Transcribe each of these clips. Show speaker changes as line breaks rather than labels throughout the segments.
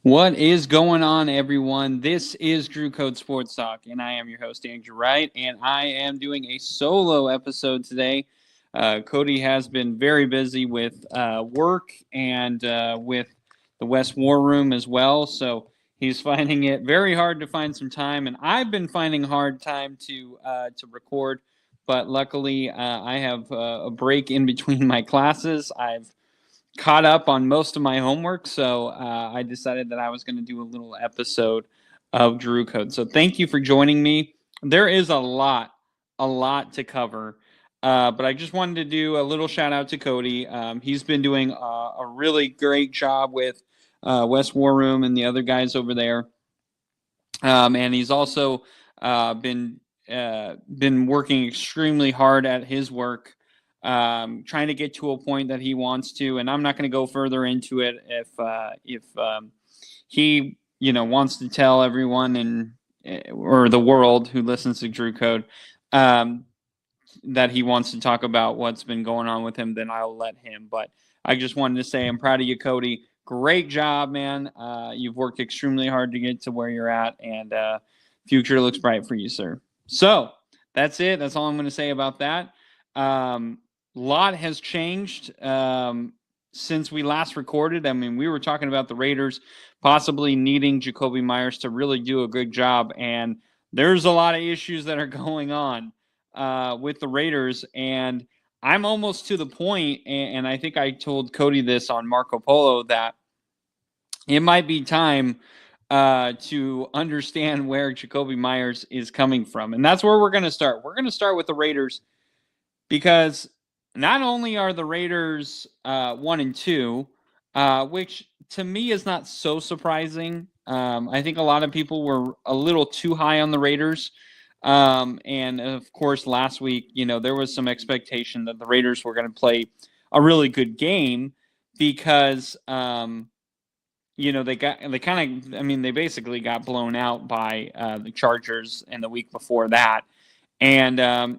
What is going on, everyone? This is Drew Code Sports Talk, and I am your host, Andrew Wright, and I am doing a solo episode today. Cody has been very busy with work and with the West War Room as well, so he's finding it very hard to find some time, and I've been finding hard time to record. But luckily, I have a break in between my classes. I've caught up on most of my homework, so I decided that I was going to do a little episode of Drew Code. So thank you for joining me. There is a lot to cover, but I just wanted to do a little shout out to Cody. He's been doing a really great job with West War Room and the other guys over there, and he's also been working extremely hard at his work, trying to get to a point that he wants to. And I'm not going to go further into it if he wants to tell everyone or the world who listens to Drew Code that he wants to talk about what's been going on with him, then I'll let him. But I just wanted to say I'm proud of you, Cody. Great job, man. You've worked extremely hard to get to where you're at, and future looks bright for you, sir. So that's it. That's all I'm going to say about that. Lot has changed since we last recorded. I mean, we were talking about the Raiders possibly needing Jacoby Myers to really do a good job, and there's a lot of issues that are going on with the Raiders, and I'm almost to the point, and I think I told Cody this on Marco Polo, that it might be time to understand where Jacoby Myers is coming from. And that's where we're going to start. We're going to start with the Raiders, because not only are the Raiders 1-2, which to me is not so surprising. I think a lot of people were a little too high on the Raiders. And of course, last week, there was some expectation that the Raiders were going to play a really good game because, they basically got blown out by the Chargers in the week before that. And, no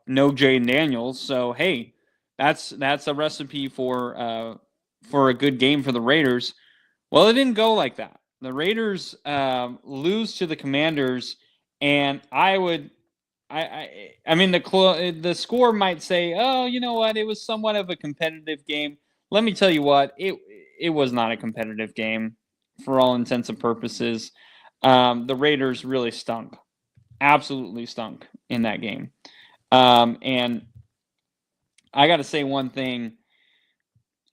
Jaden Daniels. So, hey, that's a recipe for a good game for the Raiders. Well, it didn't go like that. The Raiders lose to the Commanders, and the score might say, oh, you know what, it was somewhat of a competitive game. Let me tell you what, it was not a competitive game for all intents and purposes. The Raiders really stunk, absolutely stunk in that game. And I got to say one thing.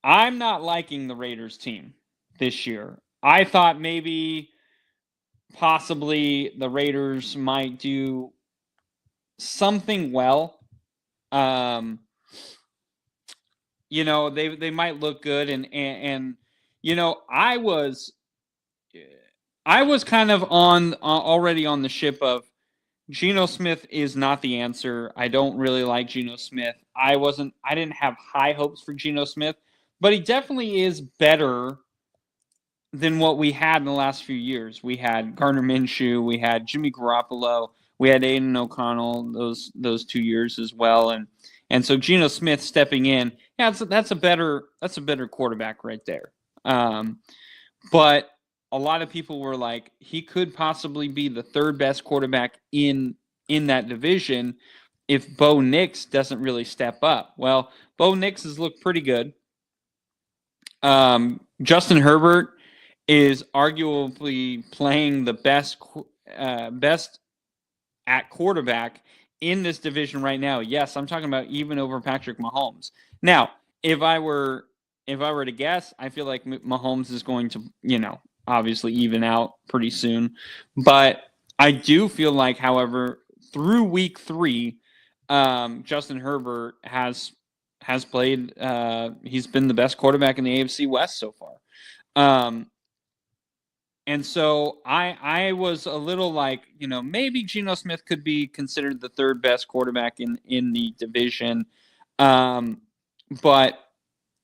I'm not liking the Raiders team this year. I thought maybe possibly the Raiders might do something well. They might look good, and I was kind of already on the ship of Geno Smith is not the answer. I don't really like Geno Smith. I didn't have high hopes for Geno Smith, but he definitely is better than what we had in the last few years. We had Gardner Minshew, we had Jimmy Garoppolo, we had Aiden O'Connell those 2 years as well, and so Geno Smith stepping in, yeah, that's a better quarterback right there. But a lot of people were like, he could possibly be the third best quarterback in that division if Bo Nix doesn't really step up. Well, Bo Nix has looked pretty good. Justin Herbert is arguably playing the best at quarterback in this division right now. Yes, I'm talking about even over Patrick Mahomes. Now, if I were to guess, I feel like Mahomes is going to, obviously even out pretty soon. But I do feel like, however, through week 3, Justin Herbert has played. He's been the best quarterback in the AFC West so far. And so I was a little like, maybe Geno Smith could be considered the third best quarterback in the division. But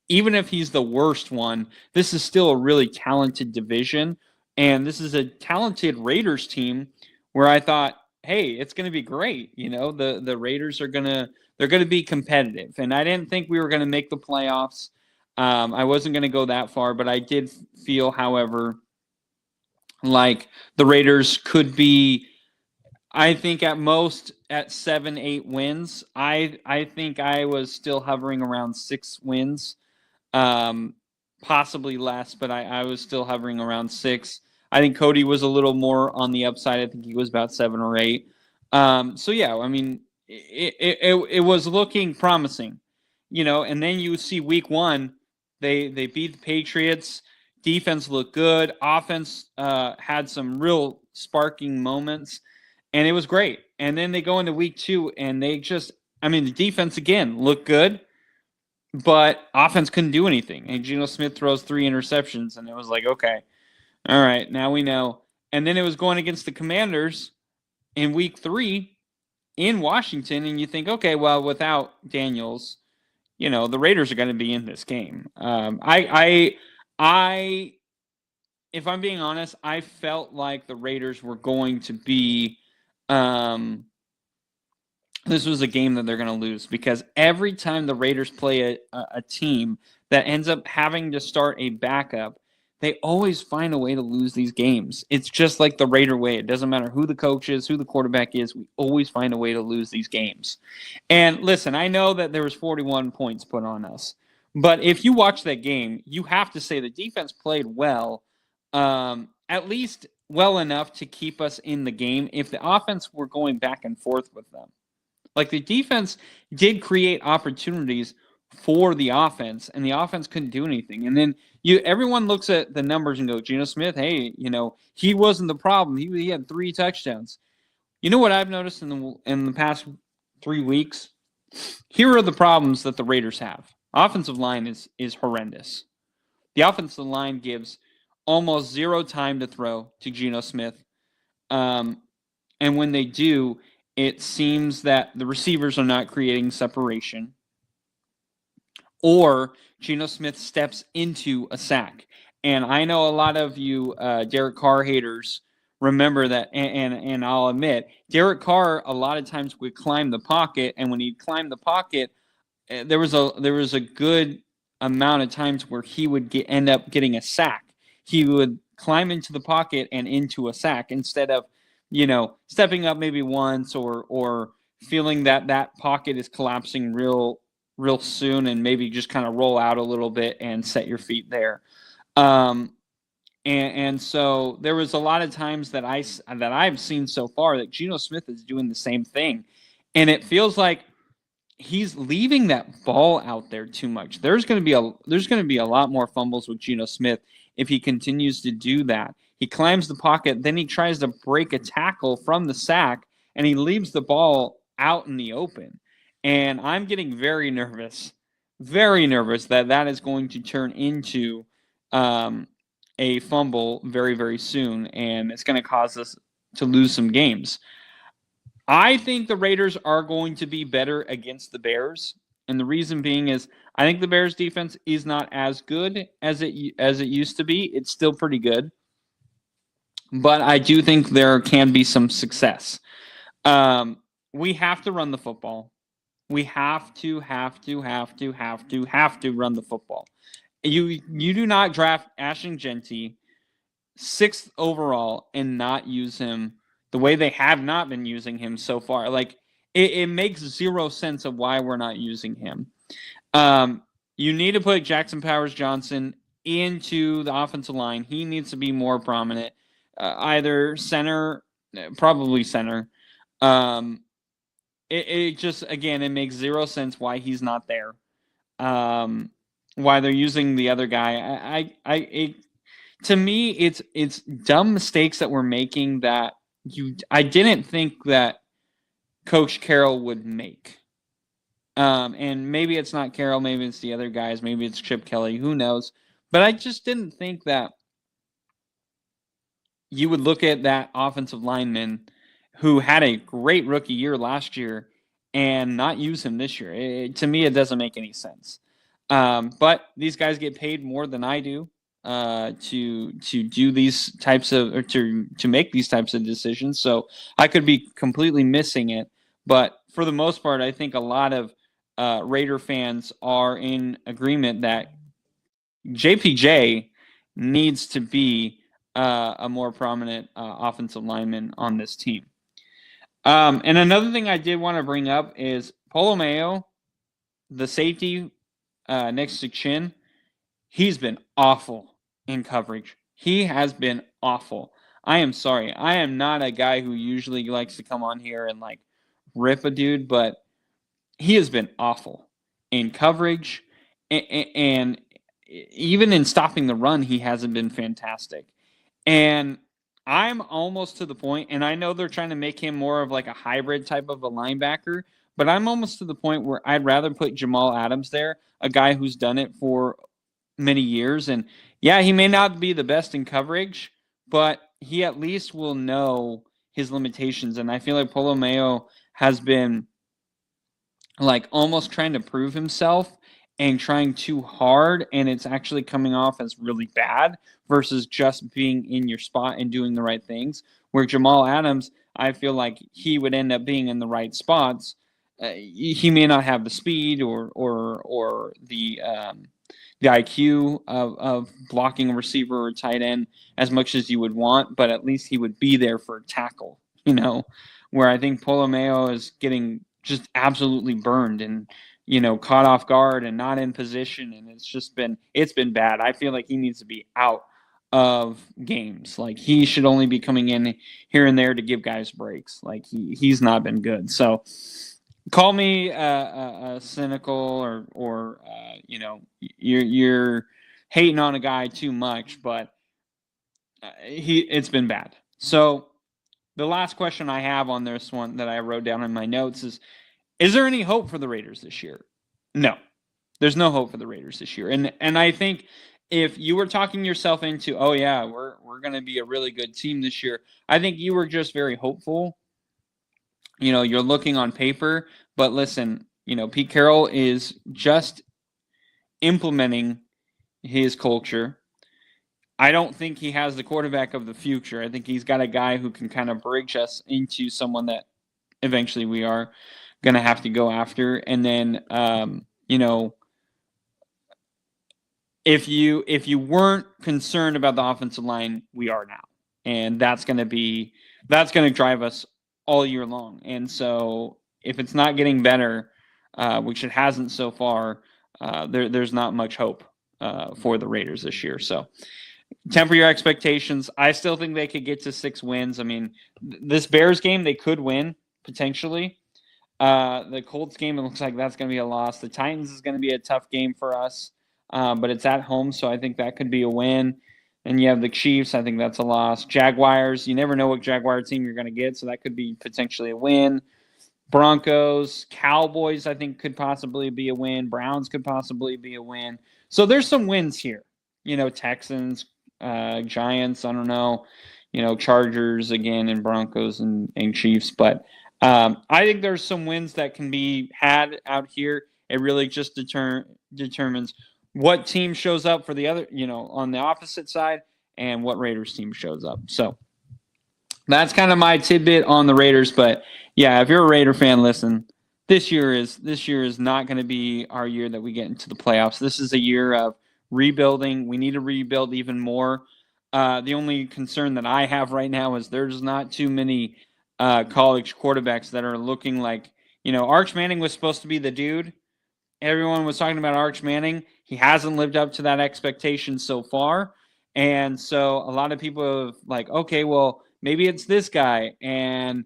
even if he's the worst one, this is still a really talented division. And this is a talented Raiders team where I thought, hey, it's going to be great. The Raiders they're going to be competitive. And I didn't think we were going to make the playoffs. I wasn't going to go that far, but I did feel, however, Like the Raiders could be, I think at most at 7-8 wins. I think I was still hovering around 6 wins, um, possibly less, but I was still hovering around 6. I think Cody was a little more on the upside. I think he was about 7 or 8. So yeah, I mean, it was looking promising, And then you see week 1, they beat the Patriots. Defense looked good. Offense had some real sparking moments, and it was great. And then they go into week 2, and they just, the defense again looked good, but offense couldn't do anything. And Geno Smith throws 3 interceptions, and it was like, okay, all right, now we know. And then it was going against the Commanders in week 3 in Washington, and you think, okay, well, without Daniels, the Raiders are going to be in this game. If I'm being honest, I felt like the Raiders were going to be, this was a game that they're going to lose, because every time the Raiders play a team that ends up having to start a backup, they always find a way to lose these games. It's just like the Raider way. It doesn't matter who the coach is, who the quarterback is. We always find a way to lose these games. And listen, I know that there was 41 points put on us, but if you watch that game, you have to say the defense played well, at least well enough to keep us in the game if the offense were going back and forth with them. Like, the defense did create opportunities for the offense, and the offense couldn't do anything. And then everyone looks at the numbers and go, Geno Smith, hey, he wasn't the problem. He had 3 touchdowns. You know what I've noticed in the past 3 weeks? Here are the problems that the Raiders have. Offensive line is horrendous. The offensive line gives almost 0 time to throw to Geno Smith. And when they do, it seems that the receivers are not creating separation, or Geno Smith steps into a sack. And I know a lot of you Derek Carr haters remember that, and I'll admit, Derek Carr a lot of times would climb the pocket, and when he climbed the pocket, there was a good amount of times where he would end up getting a sack. He would climb into the pocket and into a sack instead of stepping up maybe once, or feeling that pocket is collapsing real soon, and maybe just kind of roll out a little bit and set your feet there. And so there was a lot of times that I've seen so far that Geno Smith is doing the same thing, and it feels like he's leaving that ball out there too much. There's going to be a lot more fumbles with Geno Smith if he continues to do that. He climbs the pocket, then he tries to break a tackle from the sack, and he leaves the ball out in the open. And I'm getting very nervous that is going to turn into a fumble very, very soon, and it's going to cause us to lose some games. I think the Raiders are going to be better against the Bears, and the reason being is I think the Bears defense is not as good as it used to be. It's still pretty good, but I do think there can be some success. We have to run the football. We have to run the football. You do not draft Ashton Genty 6th overall and not use him the way they have not been using him so far. Like, it makes 0 sense of why we're not using him. You need to put Jackson Powers-Johnson into the offensive line. He needs to be more prominent. Either center, probably center. It just, again, it makes 0 sense why he's not there. Why they're using the other guy. To me, it's dumb mistakes that we're making that I didn't think that Coach Carroll would make. And maybe it's not Carroll, maybe it's the other guys, maybe it's Chip Kelly, who knows. But I just didn't think that you would look at that offensive lineman who had a great rookie year last year and not use him this year. To me, it doesn't make any sense. But these guys get paid more than I do to do these types of, or to make these types of decisions. So I could be completely missing it. But for the most part, I think a lot of Raider fans are in agreement that JPJ needs to be a more prominent offensive lineman on this team. And another thing I did want to bring up is Polomeo, the safety next to Chin. He's been awful in coverage. He has been awful. I am sorry. I am not a guy who usually likes to come on here and like rip a dude, but he has been awful in coverage, and even in stopping the run, he hasn't been fantastic. And I'm almost to the point, and I know they're trying to make him more of like a hybrid type of a linebacker, but I'm almost to the point where I'd rather put Jamal Adams there, a guy who's done it for many years. And yeah, he may not be the best in coverage, but he at least will know his limitations. And I feel like Polomeo has been like almost trying to prove himself and trying too hard, and it's actually coming off as really bad versus just being in your spot and doing the right things. Where Jamal Adams, I feel like he would end up being in the right spots. He may not have the speed or the IQ of blocking a receiver or tight end as much as you would want, but at least he would be there for a tackle, where I think Polomeo is getting just absolutely burned and, caught off guard and not in position. And it's been bad. I feel like he needs to be out of games. Like he should only be coming in here and there to give guys breaks. Like he's not been good. So call me cynical or you're hating on a guy too much, but it's been bad. So the last question I have on this one that I wrote down in my notes is there any hope for the Raiders this year? No, there's no hope for the Raiders this year. And I think if you were talking yourself into, oh yeah, we're going to be a really good team this year, I think you were just very hopeful. You're looking on paper, but listen, Pete Carroll is just implementing his culture. I don't think he has the quarterback of the future. I think he's got a guy who can kind of bridge us into someone that eventually we are going to have to go after. And then, if you weren't concerned about the offensive line, we are now. And that's going to drive us all year long. And so if it's not getting better, which it hasn't so far, there's not much hope for the Raiders this year. So temper your expectations. I still think they could get to 6 wins. I mean, this Bears game, they could win potentially. The Colts game, it looks like that's going to be a loss. The Titans is going to be a tough game for us, but it's at home, so I think that could be a win. And you have the Chiefs. I think that's a loss. Jaguars, you never know what Jaguar team you're going to get, so that could be potentially a win. Broncos, Cowboys, I think could possibly be a win. Browns could possibly be a win. So there's some wins here. Texans, Giants, I don't know. Chargers again, and Broncos and Chiefs. But I think there's some wins that can be had out here. It really just determines what team shows up for the other, on the opposite side, and what Raiders team shows up. So that's kind of my tidbit on the Raiders. But yeah, if you're a Raider fan, listen, this year is not going to be our year that we get into the playoffs. This is a year of rebuilding. We need to rebuild even more. The only concern that I have right now is there's not too many college quarterbacks that are looking like, Arch Manning was supposed to be the dude. Everyone was talking about Arch Manning. He hasn't lived up to that expectation so far. And so a lot of people have like, okay, well, maybe it's this guy. And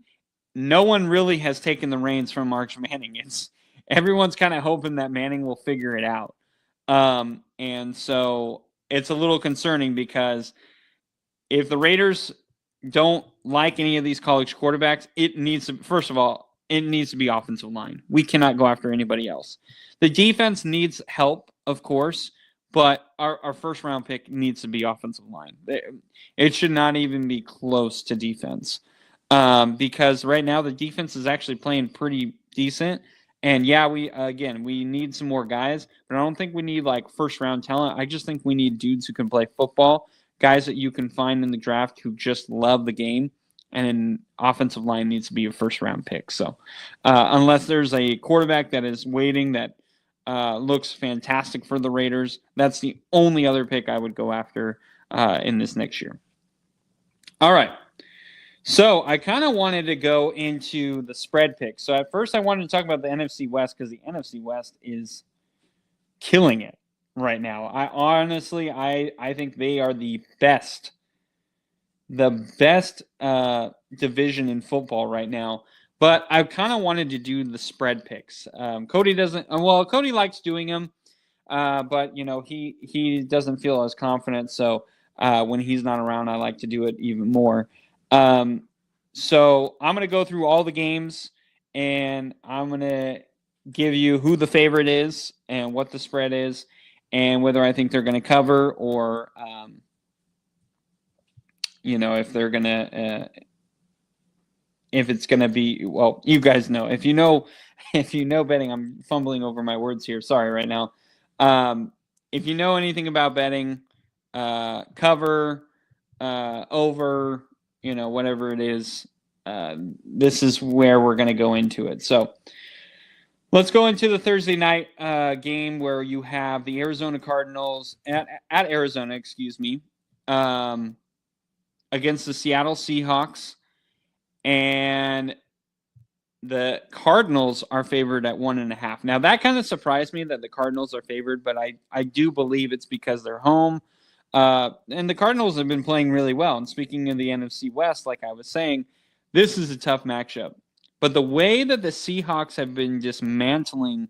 no one really has taken the reins from Arch Manning. Everyone's kind of hoping that Manning will figure it out. And so it's a little concerning because if the Raiders don't like any of these college quarterbacks, it needs to be offensive line. We cannot go after anybody else. The defense needs help, of course, but our first round pick needs to be offensive line. It should not even be close to defense. Because right now the defense is actually playing pretty decent. And yeah, we need some more guys, but I don't think we need like first round talent. I just think we need dudes who can play football, guys that you can find in the draft who just love the game. And an offensive line needs to be a first round pick. So unless there's a quarterback that is waiting that looks fantastic for the Raiders, that's the only other pick I would go after in this next year. All right. So I kind of wanted to go into the spread pick. So at first I wanted to talk about the NFC West because the NFC West is killing it right now. I honestly, I think they are the best division in football right now. But I kind of wanted to do the spread picks. Cody doesn't. Well, Cody likes doing them, but he doesn't feel as confident. So when he's not around, I like to do it even more. So I'm gonna go through all the games, and I'm gonna give you who the favorite is and what the spread is, and whether I think they're gonna cover or if they're gonna if it's gonna be, well, you guys know. If you know betting, I'm fumbling over my words here. Sorry right now. If you know anything about betting, cover, over, whatever it is, this is where we're gonna go into it. So let's go into the Thursday night game where you have the Arizona Cardinals at Arizona, excuse me, against the Seattle Seahawks. And the Cardinals are favored at 1.5. Now, that kind of surprised me that the Cardinals are favored, but I do believe it's because they're home. And the Cardinals have been playing really well. And speaking of the NFC West, like I was saying, this is a tough matchup. But the way that the Seahawks have been dismantling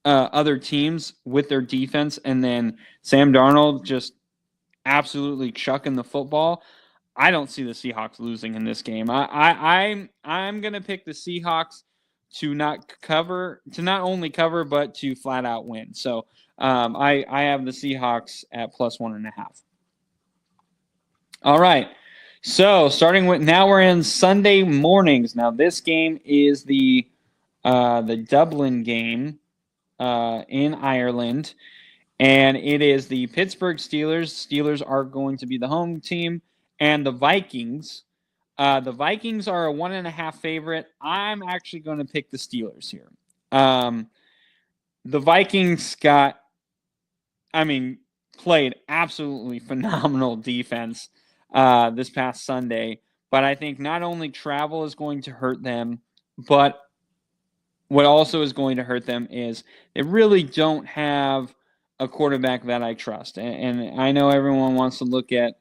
other teams with their defense, and then Sam Darnold just absolutely chucking the football, I don't see the Seahawks losing in this game. I'm gonna pick the Seahawks to not only cover but to flat out win. So I have the Seahawks at plus 1.5. All right. So starting with now, we're in Sunday mornings. Now this game is the Dublin game in Ireland, and it is the Pittsburgh Steelers. Steelers are going to be the home team. And the Vikings. The Vikings are a 1.5 favorite. I'm actually going to pick the Steelers here. The Vikings played absolutely phenomenal defense this past Sunday. But I think not only travel is going to hurt them, but what also is going to hurt them is they really don't have a quarterback that I trust. And I know everyone wants to look at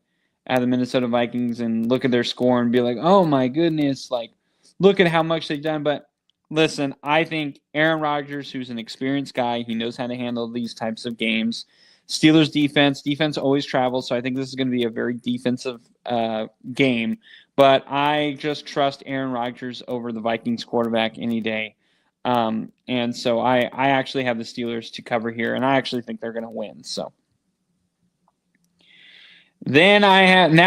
the Minnesota Vikings and look at their score and be like, oh my goodness, like, look at how much they've done. But listen, I think Aaron Rodgers, who's an experienced guy, he knows how to handle these types of games. Steelers defense always travels, so I think this is going to be a very defensive game. But I just trust Aaron Rodgers over the Vikings quarterback any day. And so I actually have the Steelers to cover here, and I actually think they're going to win. So then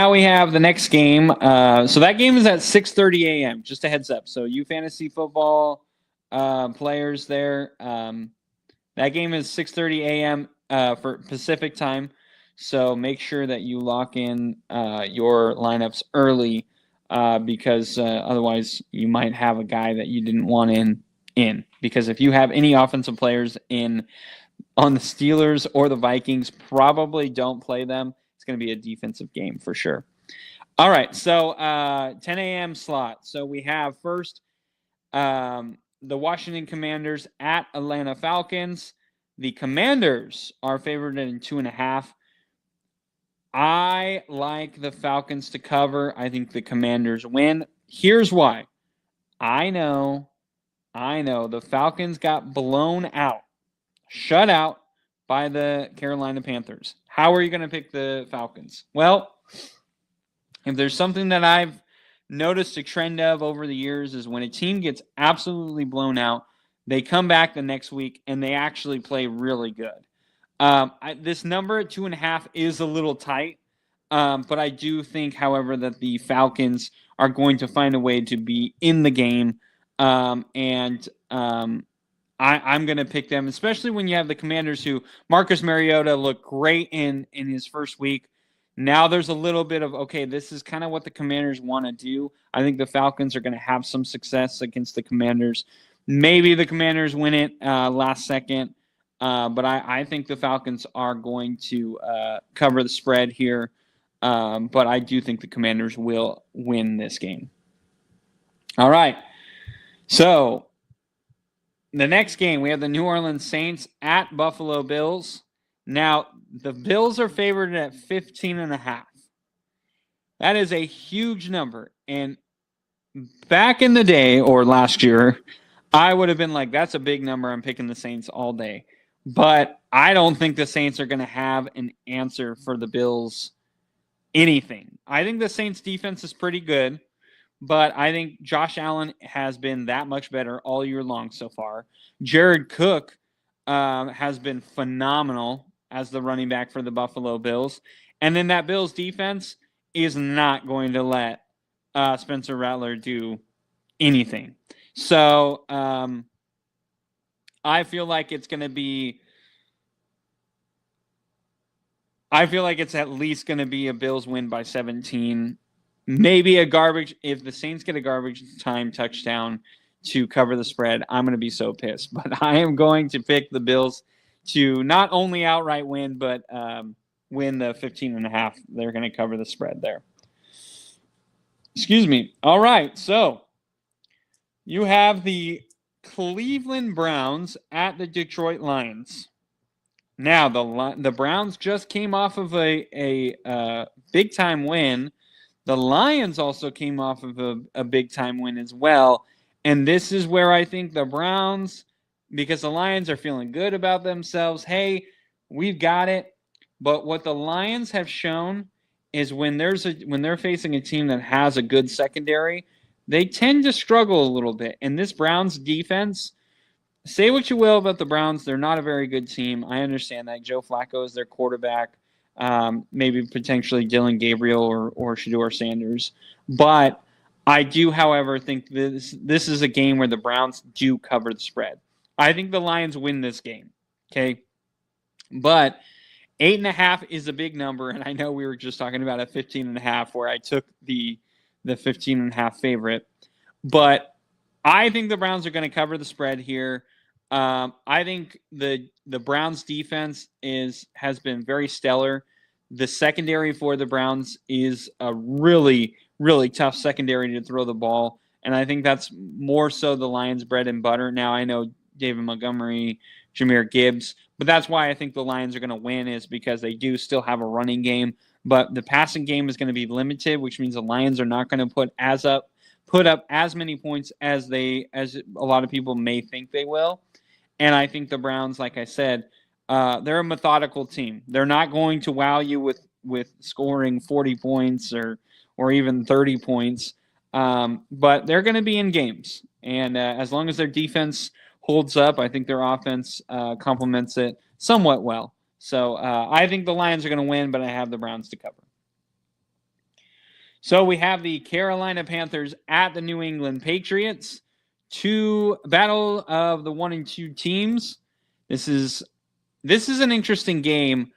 we have the next game. So that game is at 6:30 a.m. Just a heads up. So you fantasy football players there, that game is 6:30 a.m. For Pacific time. So make sure that you lock in your lineups early because otherwise you might have a guy that you didn't want in. Because if you have any offensive players on the Steelers or the Vikings, probably don't play them. Going to be a defensive game for sure. All right, so 10 a.m. slot. So we have first the Washington Commanders at Atlanta Falcons. The Commanders are favored in 2.5. I like the Falcons to cover. I think the Commanders win. Here's why. I know. The Falcons got blown out, shut out by the Carolina Panthers. How are you going to pick the Falcons? Well, if there's something that I've noticed a trend of over the years is when a team gets absolutely blown out, they come back the next week and they actually play really good. This number at 2.5 is a little tight, but I do think, however, that the Falcons are going to find a way to be in the game, and I'm going to pick them, especially when you have the Commanders who Marcus Mariota looked great in his first week. Now there's a little bit of, okay, this is kind of what the Commanders want to do. I think the Falcons are going to have some success against the Commanders. Maybe the Commanders win it last second, but I think the Falcons are going to cover the spread here. But I do think the Commanders will win this game. All right. So the next game, we have the New Orleans Saints at Buffalo Bills. Now, the Bills are favored at 15.5. That is a huge number. And back in the day, or last year, I would have been like, that's a big number. I'm picking the Saints all day. But I don't think the Saints are going to have an answer for the Bills anything. I think the Saints defense is pretty good, but I think Josh Allen has been that much better all year long so far. Jared Cook has been phenomenal as the running back for the Buffalo Bills. And then that Bills defense is not going to let Spencer Rattler do anything. So I feel like it's going to be it's at least going to be a Bills win by 17. Maybe a garbage. If the Saints get a garbage time touchdown to cover the spread, I'm going to be so pissed. But I am going to pick the Bills to not only outright win, but win the 15.5. They're going to cover the spread there. Excuse me. All right. So you have the Cleveland Browns at the Detroit Lions. Now, the Browns just came off of a big-time win. The Lions also came off of a big-time win as well. And this is where I think the Browns, because the Lions are feeling good about themselves, hey, we've got it. But what the Lions have shown is when they're facing a team that has a good secondary, they tend to struggle a little bit. And this Browns defense, say what you will about the Browns, they're not a very good team. I understand that. Joe Flacco is their quarterback. Maybe potentially Dylan Gabriel or Shedeur Sanders. But I do, however, think this is a game where the Browns do cover the spread. I think the Lions win this game. Okay. But 8.5 is a big number. And I know we were just talking about a 15.5 where I took the 15.5 favorite. But I think the Browns are going to cover the spread here. I think the Browns defense has been very stellar. The secondary for the Browns is a really, really tough secondary to throw the ball. And I think that's more so the Lions' bread and butter. Now, I know David Montgomery, Jahmyr Gibbs, but that's why I think the Lions are going to win, is because they do still have a running game. But the passing game is going to be limited, which means the Lions are not going to put up as many points as a lot of people may think they will. And I think the Browns, like I said, they're a methodical team. They're not going to wow you with scoring 40 points or even 30 points, but they're going to be in games. And as long as their defense holds up, I think their offense complements it somewhat well. So I think the Lions are going to win, but I have the Browns to cover. So we have the Carolina Panthers at the New England Patriots. Battle of the 1 and 2 teams. This is an interesting game.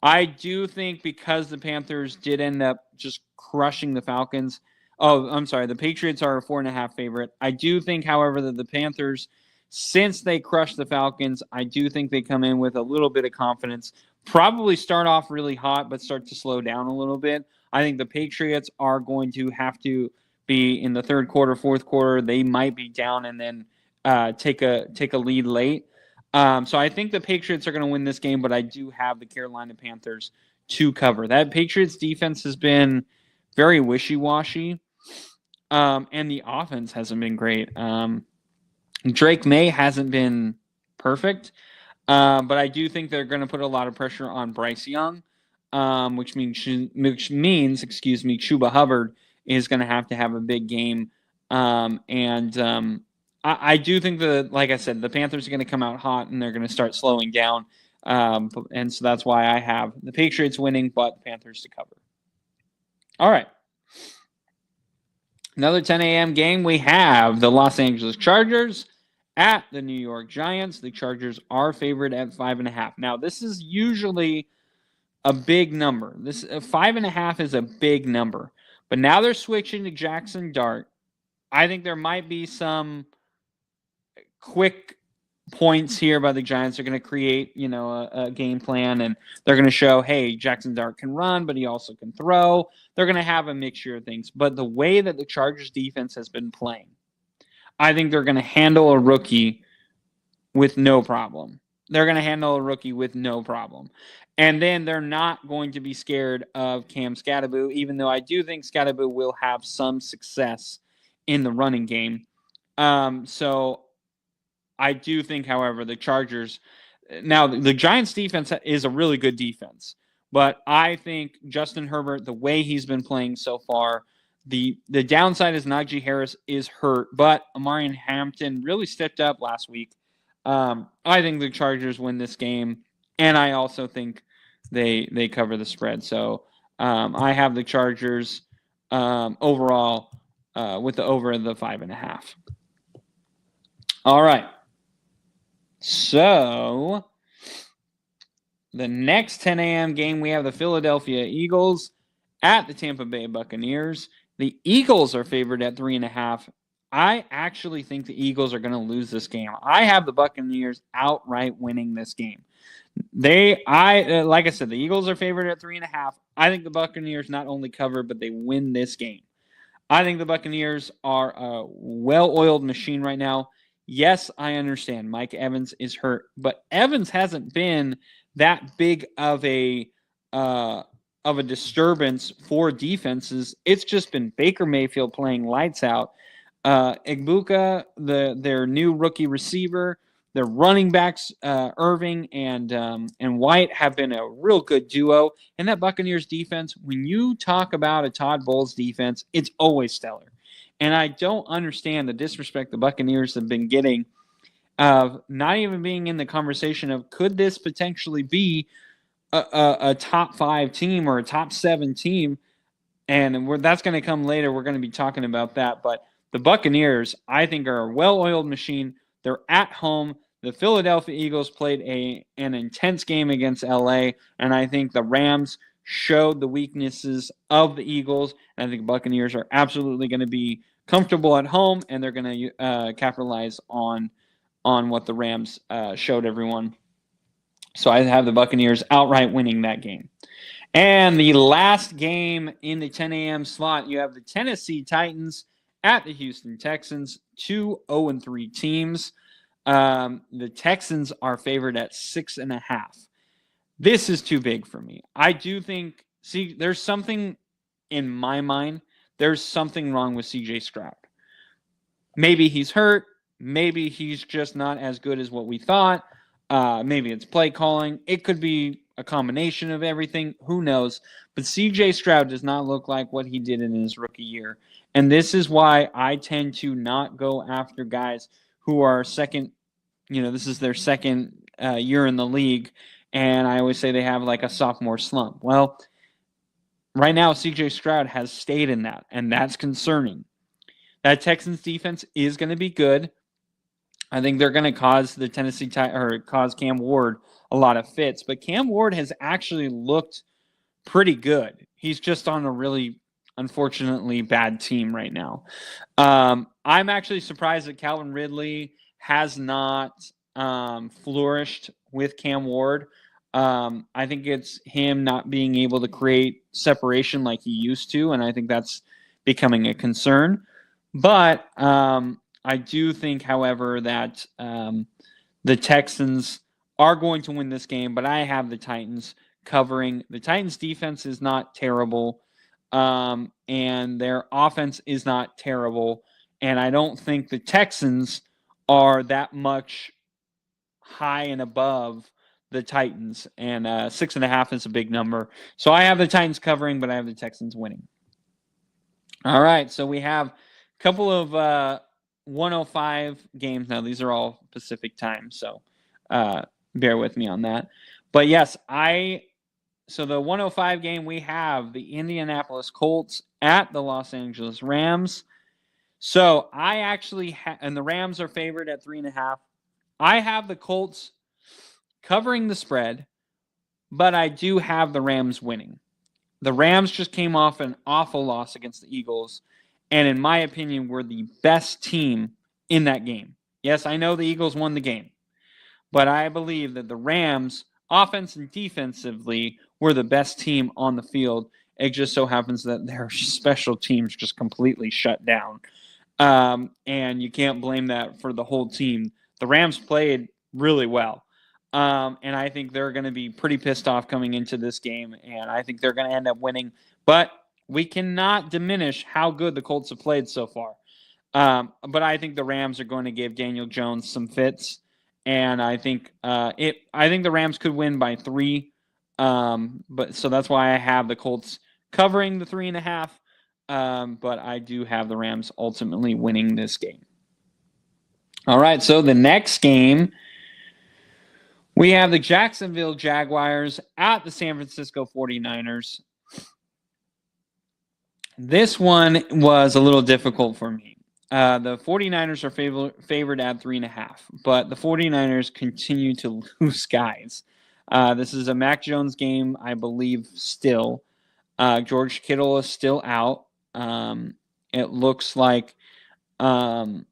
I do think because the Panthers did end up just crushing the Falcons. Oh, I'm sorry. The Patriots are a 4.5 favorite. I do think, however, that the Panthers, since they crushed the Falcons, I do think they come in with a little bit of confidence. Probably start off really hot, but start to slow down a little bit. I think the Patriots are going to have to be in the third quarter, fourth quarter. They might be down and then take a lead late. So I think the Patriots are going to win this game, but I do have the Carolina Panthers to cover. That Patriots defense has been very wishy-washy, and the offense hasn't been great. Drake May hasn't been perfect, but I do think they're going to put a lot of pressure on Bryce Young, which means Chuba Hubbard is going to have a big game. I do think like I said, the Panthers are going to come out hot and they're going to start slowing down. And so that's why I have the Patriots winning, but the Panthers to cover. All right. Another 10 a.m. game. We have the Los Angeles Chargers at the New York Giants. The Chargers are favored at 5.5. Now, this is usually a big number. 5.5 is a big number. But now they're switching to Jackson Dart. I think there might be some quick points here by the Giants. They're going to create, a game plan, and they're going to show, hey, Jackson Dart can run, but he also can throw. They're going to have a mixture of things. But the way that the Chargers defense has been playing, I think they're going to handle a rookie with no problem. They're going to handle a rookie with no problem. And then they're not going to be scared of Cam Scatterboo, even though I do think Scatterboo will have some success in the running game. So I do think, however, the Chargers – now, the Giants' defense is a really good defense. But I think Justin Herbert, the way he's been playing so far, the downside is Najee Harris is hurt. But Amarian Hampton really stepped up last week. I think the Chargers win this game, and I also think they cover the spread. So I have the Chargers overall with the over the 5.5. All right. So the next 10 a.m. game, we have the Philadelphia Eagles at the Tampa Bay Buccaneers. The Eagles are favored at 3.5. I actually think the Eagles are going to lose this game. I have the Buccaneers outright winning this game. Like I said, the Eagles are favored at 3.5. I think the Buccaneers not only cover, but they win this game. I think the Buccaneers are a well-oiled machine right now. Yes, I understand Mike Evans is hurt, but Evans hasn't been that big of a disturbance for defenses. It's just been Baker Mayfield playing lights out. Igbuka, their new rookie receiver, their running backs, Irving and White have been a real good duo. And that Buccaneers defense, when you talk about a Todd Bowles defense, it's always stellar. And I don't understand the disrespect the Buccaneers have been getting of not even being in the conversation of could this potentially be a top 5 team or a top 7 team. And that's going to come later. We're going to be talking about that. But the Buccaneers, I think, are a well-oiled machine. They're at home. The Philadelphia Eagles played an intense game against LA, and I think the Rams showed the weaknesses of the Eagles. And I think Buccaneers are absolutely going to be comfortable at home, and they're going to capitalize on what the Rams showed everyone. So I have the Buccaneers outright winning that game. And the last game in the 10 a.m. slot, you have the Tennessee Titans at the Houston Texans, 2 0-3 teams. The Texans are favored at 6.5. This is too big for me. I do think, there's something in my mind. There's something wrong with C.J. Stroud. Maybe he's hurt. Maybe he's just not as good as what we thought. Maybe it's play calling. It could be a combination of everything. Who knows? But C.J. Stroud does not look like what he did in his rookie year. And this is why I tend to not go after guys who are second. This is their second year in the league. And I always say they have like a sophomore slump. Well, right now, C.J. Stroud has stayed in that, and that's concerning. That Texans defense is going to be good. I think they're going to cause the cause Cam Ward a lot of fits. But Cam Ward has actually looked pretty good. He's just on a really, unfortunately, bad team right now. I'm actually surprised that Calvin Ridley has not flourished with Cam Ward. I think it's him not being able to create separation like he used to, and I think that's becoming a concern. But I do think, however, that the Texans are going to win this game, but I have the Titans covering. The Titans' defense is not terrible, and their offense is not terrible, and I don't think the Texans are that much high and above the Titans, and 6.5 is a big number. So I have the Titans covering, but I have the Texans winning. All right, so we have a couple of 105 games. Now, these are all Pacific time, so bear with me on that. But yes, so the 105 game, we have the Indianapolis Colts at the Los Angeles Rams. So I actually and the Rams are favored at 3.5. I have the Colts covering the spread, but I do have the Rams winning. The Rams just came off an awful loss against the Eagles, and in my opinion, were the best team in that game. Yes, I know the Eagles won the game, but I believe that the Rams, offense and defensively, were the best team on the field. It just so happens that their special teams just completely shut down. And you can't blame that for the whole team. The Rams played really well. And I think they're going to be pretty pissed off coming into this game, and I think they're going to end up winning. But we cannot diminish how good the Colts have played so far. But I think the Rams are going to give Daniel Jones some fits, and I think the Rams could win by 3. But so that's why I have the Colts covering the 3.5. But I do have the Rams ultimately winning this game. All right, so the next game, we have the Jacksonville Jaguars at the San Francisco 49ers. This one was a little difficult for me. The 49ers are favored at 3.5, but the 49ers continue to lose guys. This is a Mac Jones game, I believe, still. George Kittle is still out. It looks like, McCaffrey's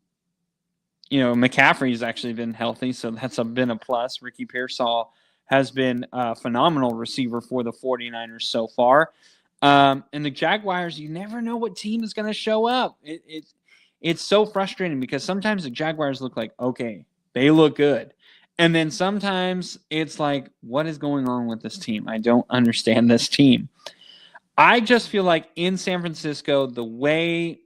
actually been healthy, so that's been a plus. Ricky Pearsall has been a phenomenal receiver for the 49ers so far. And the Jaguars, you never know what team is going to show up. It's so frustrating because sometimes the Jaguars look like, okay, they look good. And then sometimes it's like, what is going on with this team? I don't understand this team. I just feel like in San Francisco, the way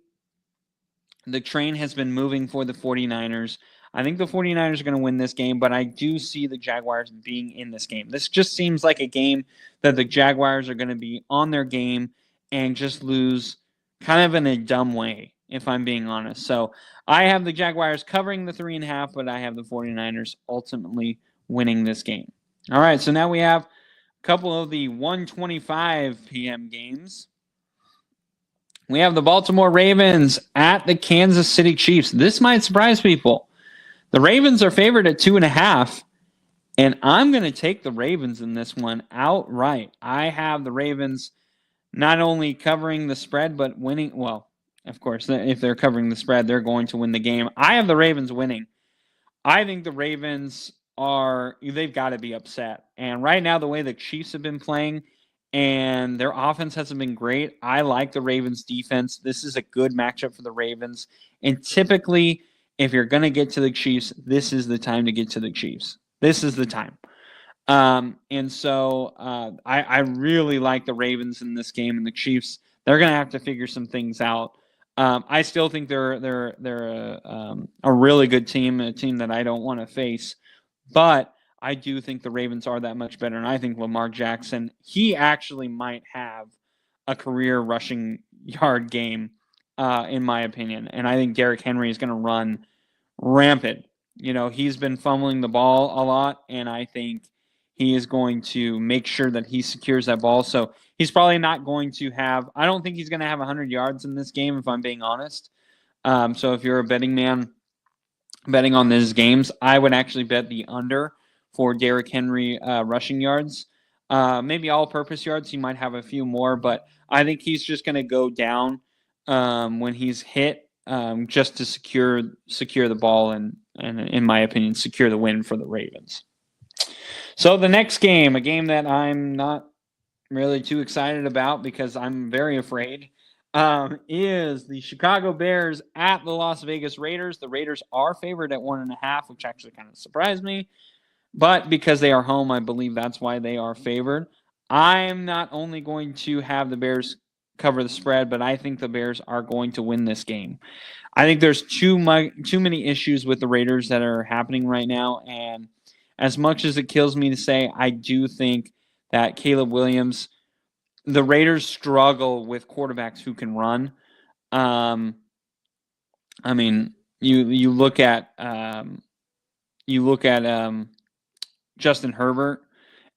the train has been moving for the 49ers, I think the 49ers are going to win this game, but I do see the Jaguars being in this game. This just seems like a game that the Jaguars are going to be on their game and just lose kind of in a dumb way, if I'm being honest. So I have the Jaguars covering the 3.5, but I have the 49ers ultimately winning this game. All right, so now we have a couple of the 1:25 p.m. games. We have the Baltimore Ravens at the Kansas City Chiefs. This might surprise people. The Ravens are favored at 2.5, and I'm going to take the Ravens in this one outright. I have the Ravens not only covering the spread, but winning. Well, of course, if they're covering the spread, they're going to win the game. I have the Ravens winning. I think the Ravens they've got to be upset. And right now, the way the Chiefs have been playing and their offense hasn't been great, I like the Ravens defense. This is a good matchup for the Ravens. And typically, if you're going to get to the Chiefs, this is the time to get to the Chiefs. This is the time. And so I really like the Ravens in this game, and the Chiefs, they're going to have to figure some things out. I still think they're a really good team, a team that I don't want to face. But I do think the Ravens are that much better, and I think Lamar Jackson, he actually might have a career rushing yard game, in my opinion. And I think Derrick Henry is going to run rampant. He's been fumbling the ball a lot, and I think he is going to make sure that he secures that ball. So he's probably not going to have – I don't think he's going to have 100 yards in this game, if I'm being honest. So if you're a betting man betting on these games, I would actually bet the under for Derrick Henry rushing yards. Maybe all-purpose yards. He might have a few more, but I think he's just going to go down when he's hit just to secure the ball and, in my opinion, secure the win for the Ravens. So the next game, a game that I'm not really too excited about because I'm very afraid, is the Chicago Bears at the Las Vegas Raiders. The Raiders are favored at 1.5, which actually kind of surprised me. But because they are home, I believe that's why they are favored. I'm not only going to have the Bears cover the spread, but I think the Bears are going to win this game. I think there's too many issues with the Raiders that are happening right now. And as much as it kills me to say, I do think that Caleb Williams, the Raiders struggle with quarterbacks who can run. I mean, you look at Justin Herbert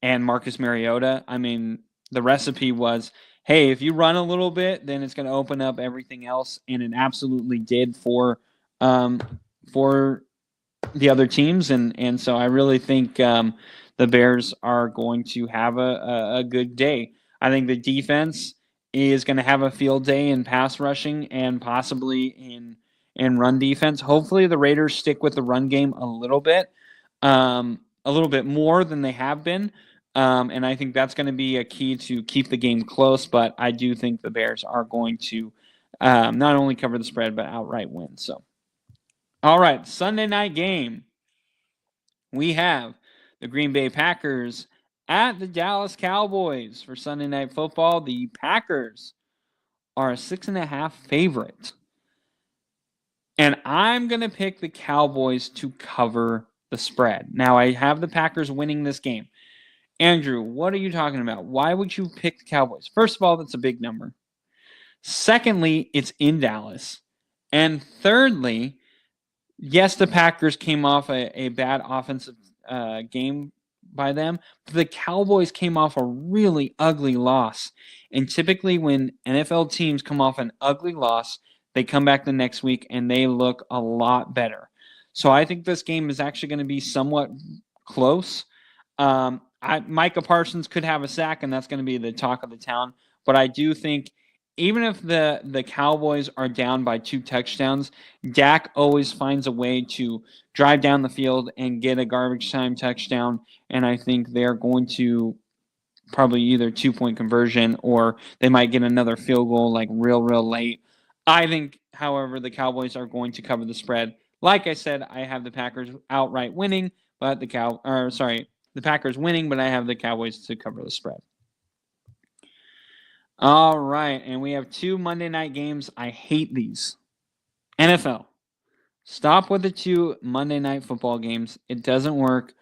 and Marcus Mariota. I mean, the recipe was, hey, if you run a little bit, then it's going to open up everything else, and it absolutely did for the other teams. And so I really think the Bears are going to have a good day. I think the defense is going to have a field day in pass rushing and possibly in run defense. Hopefully the Raiders stick with the run game a little bit. a little bit more than they have been. And I think that's going to be a key to keep the game close. But I do think the Bears are going to not only cover the spread, but outright win. So, all right, Sunday night game. We have the Green Bay Packers at the Dallas Cowboys for Sunday Night Football. The Packers are a 6.5 favorite. And I'm going to pick the Cowboys to cover the spread. Now, I have the Packers winning this game. Andrew, what are you talking about? Why would you pick the Cowboys? First of all, that's a big number. Secondly, it's in Dallas. And thirdly, yes, the Packers came off a bad offensive game by them, but the Cowboys came off a really ugly loss. And typically when NFL teams come off an ugly loss, they come back the next week and they look a lot better. So I think this game is actually going to be somewhat close. Micah Parsons could have a sack, and that's going to be the talk of the town. But I do think even if the Cowboys are down by 2 touchdowns, Dak always finds a way to drive down the field and get a garbage time touchdown. And I think they're going to probably either 2-point conversion or they might get another field goal like real late. I think, however, the Cowboys are going to cover the spread. Like I said, I have the Packers outright winning, but the Packers winning, but I have the Cowboys to cover the spread. All right, and we have 2 Monday night games. I hate these. NFL. Stop with the 2 Monday night football games. It doesn't work.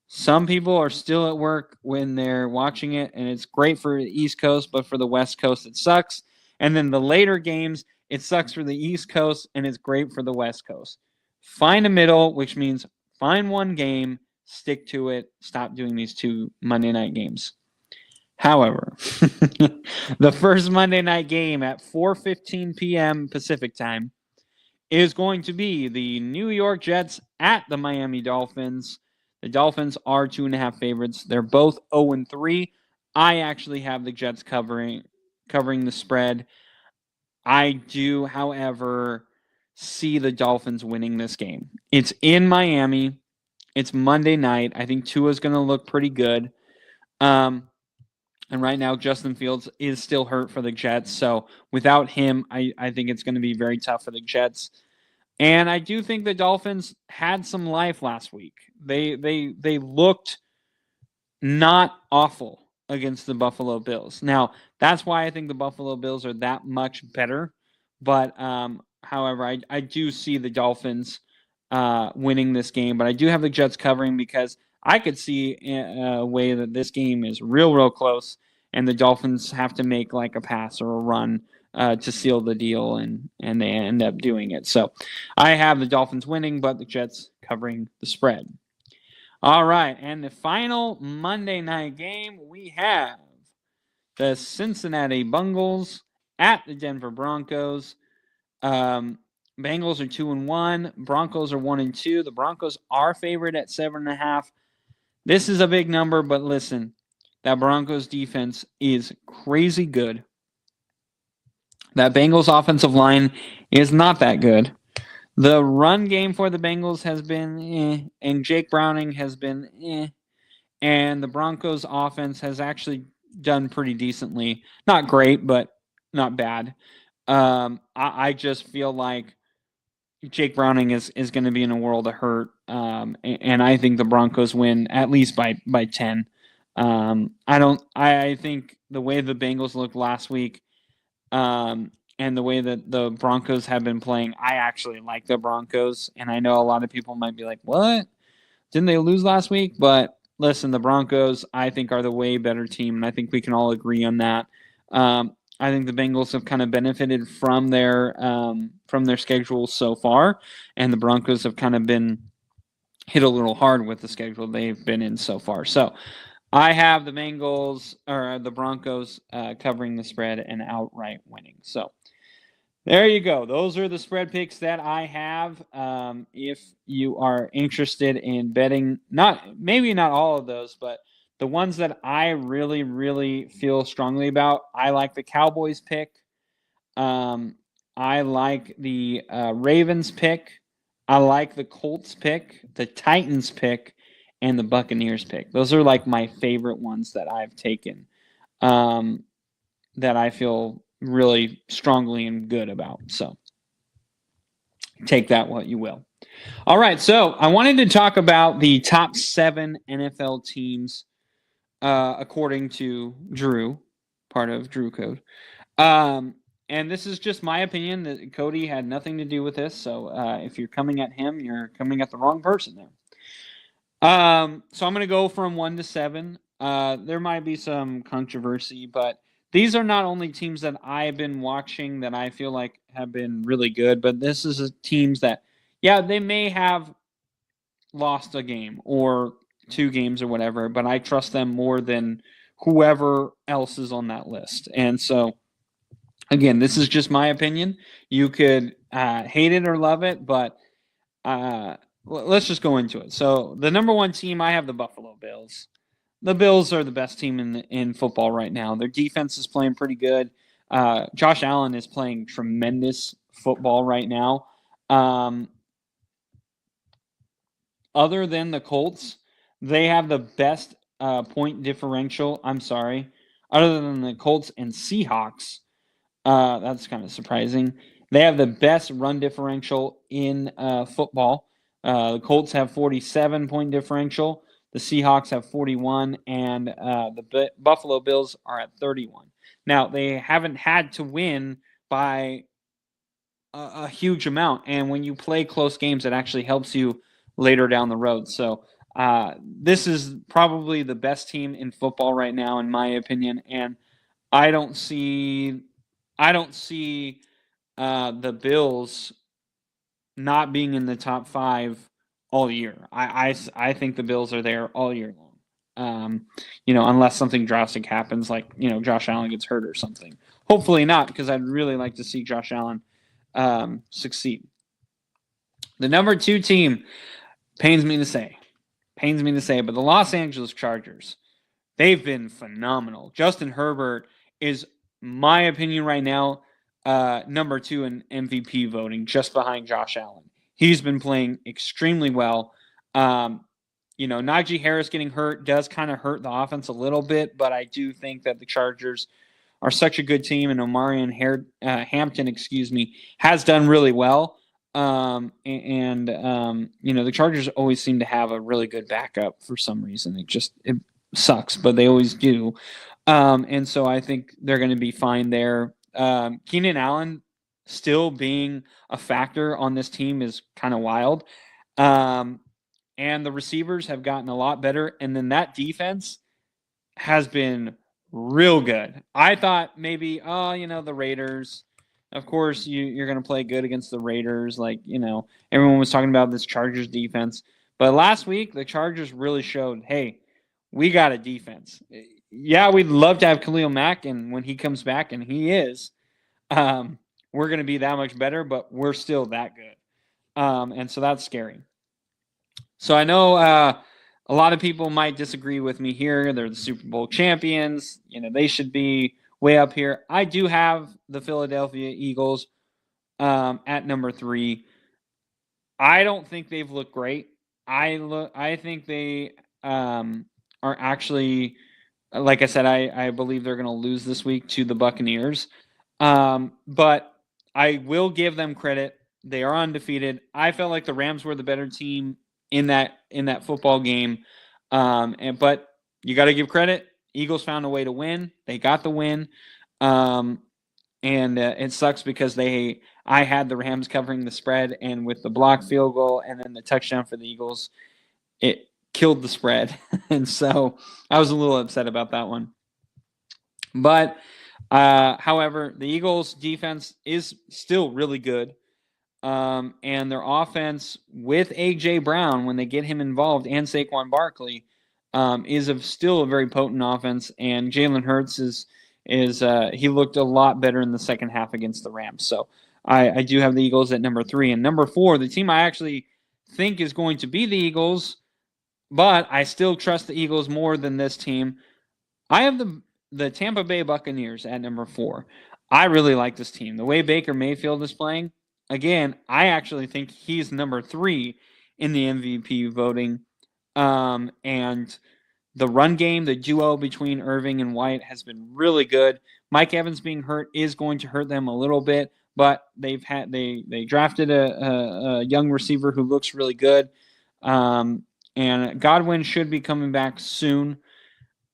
Some people are still at work when they're watching it, and it's great for the East Coast, but for the West Coast, it sucks. And then the later games, it sucks for the East Coast, and it's great for the West Coast. Find a middle, which means find one game, stick to it, stop doing these 2 Monday night games. However, the first Monday night game at 4:15 p.m. Pacific time is going to be the New York Jets at the Miami Dolphins. The Dolphins are 2.5 favorites. They're both 0-3. I actually have the Jets covering the spread. I do, however, see the Dolphins winning this game. It's in Miami. It's Monday night. I think Tua's going to look pretty good. And right now, Justin Fields is still hurt for the Jets. So without him, I think it's going to be very tough for the Jets. And I do think the Dolphins had some life last week. They looked not awful against the Buffalo Bills. Now, that's why I think the Buffalo Bills are that much better. But, however, I do see the Dolphins winning this game. But I do have the Jets covering because I could see a way that this game is real close, and the Dolphins have to make like a pass or a run to seal the deal, and they end up doing it. So I have the Dolphins winning, but the Jets covering the spread. All right, and the final Monday night game, we have the Cincinnati Bengals at the Denver Broncos. Bengals are 2-1. Broncos are 1-2. The Broncos are favored at 7.5. This is a big number, but listen, that Broncos defense is crazy good. That Bengals offensive line is not that good. The run game for the Bengals has been and Jake Browning has been and the Broncos offense has actually done pretty decently. Not great, but not bad. I just feel like Jake Browning is going to be in a world of hurt, and I think the Broncos win at least by 10. I think the way the Bengals looked last week, and the way that the Broncos have been playing, I actually like the Broncos, and I know a lot of people might be like, "What? Didn't they lose last week?" But listen, the Broncos, I think, are the way better team, and I think we can all agree on that. I think the Bengals have kind of benefited from their schedule so far, and the Broncos have kind of been hit a little hard with the schedule they've been in so far. So I have the Broncos covering the spread and outright winning. So there you go. Those are the spread picks that I have. If you are interested in betting, maybe not all of those, but the ones that I really feel strongly about, I like the Cowboys pick. I like the Ravens pick. I like the Colts pick, the Titans pick, and the Buccaneers pick. Those are like my favorite ones that I've taken, that I feel really strongly and good about. So take that what you will. All right, so I wanted to talk about the top 7 NFL teams according to Drew, part of Drew Code. And this is just my opinion. That Cody had nothing to do with this. So if you're coming at him, you're coming at the wrong person there. So I'm going to go from 1 to 7. There might be some controversy, but these are not only teams that I've been watching that I feel like have been really good, but this is teams that, yeah, they may have lost a game or 2 games or whatever, but I trust them more than whoever else is on that list. And so, again, this is just my opinion. You could hate it or love it, but let's just go into it. So the number 1 team, I have the Buffalo Bills. The Bills are the best team in football right now. Their defense is playing pretty good. Josh Allen is playing tremendous football right now. Other than the Colts, they have the best point differential. I'm sorry. Other than the Colts and Seahawks, that's kind of surprising. They have the best run differential in football. The Colts have 47 point differential. The Seahawks have 41, and the Buffalo Bills are at 31. Now, they haven't had to win by a huge amount, and when you play close games, it actually helps you later down the road. So this is probably the best team in football right now, in my opinion, and I don't see the Bills not being in the top 5 all year. I think the Bills are there all year long. Unless something drastic happens, like Josh Allen gets hurt or something. Hopefully not, because I'd really like to see Josh Allen succeed. The number 2 team, pains me to say, but the Los Angeles Chargers, they've been phenomenal. Justin Herbert is, my opinion right now, number 2 in MVP voting, just behind Josh Allen. He's been playing extremely well. Najee Harris getting hurt does kind of hurt the offense a little bit, but I do think that the Chargers are such a good team, and Omarion Hampton, has done really well. The Chargers always seem to have a really good backup for some reason. It sucks, but they always do. And so I think they're going to be fine there. Keenan Allen still being a factor on this team is kind of wild. And the receivers have gotten a lot better. And then that defense has been real good. I thought maybe, the Raiders, of course, you're going to play good against the Raiders. Everyone was talking about this Chargers defense. But last week, the Chargers really showed, hey, we got a defense. Yeah, we'd love to have Khalil Mack, and when he comes back, and he is, we're going to be that much better, but we're still that good. And so that's scary. So I know a lot of people might disagree with me here. They're the Super Bowl champions. They should be way up here. I do have the Philadelphia Eagles at number 3. I don't think they've looked great. I think they are actually, like I said, I believe they're going to lose this week to the Buccaneers. But I will give them credit. They are undefeated. I felt like the Rams were the better team in that football game. But you got to give credit. Eagles found a way to win. They got the win. And it sucks because I had the Rams covering the spread, and with the blocked field goal and then the touchdown for the Eagles, it killed the spread. And so I was a little upset about that one. But however, the Eagles defense is still really good. And their offense with A.J. Brown, when they get him involved, and Saquon Barkley, is still a very potent offense. And Jalen Hurts he looked a lot better in the second half against the Rams. So I do have the Eagles at number 3. And number 4, the team I actually think is going to be the Eagles, but I still trust the Eagles more than this team. I have the Tampa Bay Buccaneers at number 4. I really like this team. The way Baker Mayfield is playing, again, I actually think he's number 3 in the MVP voting. And the run game, the duo between Irving and White has been really good. Mike Evans being hurt is going to hurt them a little bit, but they drafted a young receiver who looks really good. And Godwin should be coming back soon.